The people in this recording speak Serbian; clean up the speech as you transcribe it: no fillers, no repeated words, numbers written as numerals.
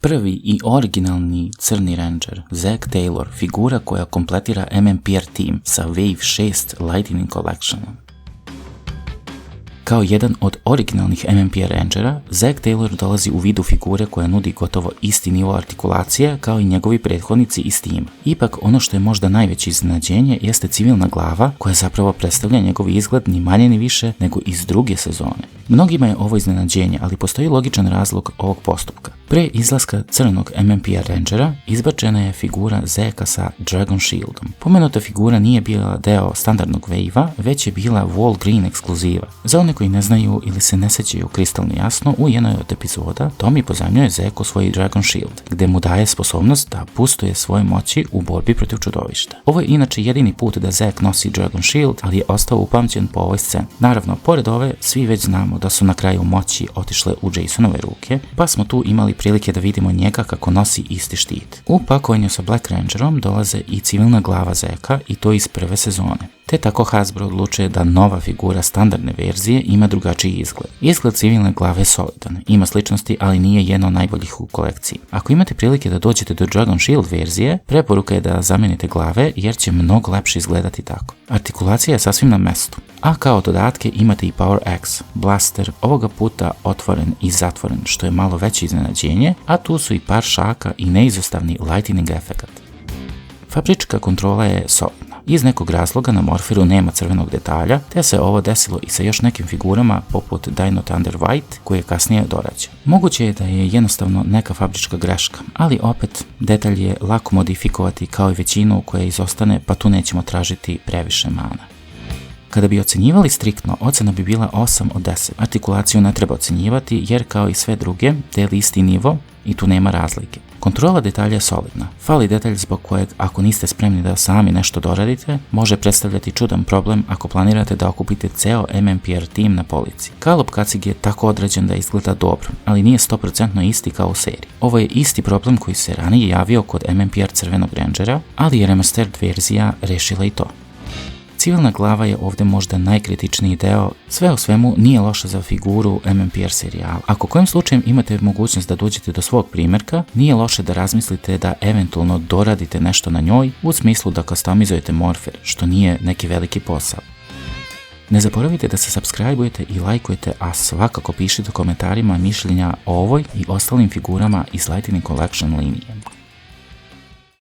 Prvi i originalni crni Ranger, Zack Taylor, figura koja kompletira MMPR team sa Wave 6 Lightning Collectionom. Kao jedan od originalnih MMPR Rangera, Zack Taylor dolazi u vidu figure koja nudi gotovo isti nivo artikulacije kao i njegovi prethodnici iz tima. Ipak, ono što je možda najveće iznenađenje jeste civilna glava koja zapravo predstavlja njegov izgled ni manje ni više nego iz druge sezone. Mnogima je ovo iznenađenje, ali postoji logičan razlog ovog postupka. Pre izlaska crnog MMPR Rangera izbačena je figura Zacka sa Dragon Shieldom. Pomenuta figura nije bila deo standardnog Wave-a, već je bila Wall Green ekskluziva. Za one koji ne znaju ili se ne sećaju kristalno jasno, u jednoj od epizoda Tommy pozajmljuje Zacku svoj Dragon Shield, gde mu daje sposobnost da boostuje svoje moći u borbi protiv čudovišta. Ovo je inače jedini put da Zack nosi Dragon Shield, ali je ostao upamćen po ovoj sceni. Naravno, pored ove, svi već znamo da su na kraju moći otišle u Jasonove ruke, pa smo tu imali prilike da vidimo njega kako nosi isti štit. U pakovanju sa Black Rangerom dolaze i civilna glava Zacka i to iz prve sezone. Te tako Hasbro odlučuje da nova figura standardne verzije ima drugačiji izgled. Izgled civilne glave je solidan, ima sličnosti, ali nije jedno od najboljih u kolekciji. Ako imate prilike da dođete do Dragon Shield verzije, preporuka je da zamenite glave jer će mnogo lepše izgledati tako. Artikulacija je sasvim na mestu. A kao dodatke imate i Power Axe, blaster, ovoga puta otvoren i zatvoren, što je malo veće iznenađenje, a tu su i par šaka i neizostavni lightning efekat. Fabrička kontrola je solidna. Iz nekog razloga na Morpheru nema crvenog detalja, te se ovo desilo i sa još nekim figurama poput Dino Thunder White, koji je kasnije dorađen. Moguće je da je jednostavno neka fabrička greška, ali opet detalj je lako modifikovati kao i većinu koja izostane, pa tu nećemo tražiti previše mana. Kada bi ocenjivali striktno, ocena bi bila 8 od 10. Artikulaciju ne treba ocenjivati jer kao i sve druge deli isti nivo i tu nema razlike. Kontrola detalja je solidna. Fali detalj zbog kojeg, ako niste spremni da sami nešto doradite, može predstavljati čudan problem ako planirate da okupite ceo MMPR tim na polici. Kalop kacig je tako odrađen da izgleda dobro, ali nije 100% isti kao u seriji. Ovo je isti problem koji se ranije javio kod MMPR crvenog Rangera, ali je remastered verzija rešila i to. Civilna glava je ovdje možda najkritičniji deo, sve u svemu nije loša za figuru MMPR serijala. Ako kojim slučajem imate mogućnost da dođete do svog primjerka, nije loše da razmislite da eventualno doradite nešto na njoj u smislu da customizujete Morpher, što nije neki veliki posao. Ne zaboravite da se subscribe-ujete i lajkujete, a svakako pišite u komentarima mišljenja o ovoj i ostalim figurama iz Lightning Collection linije.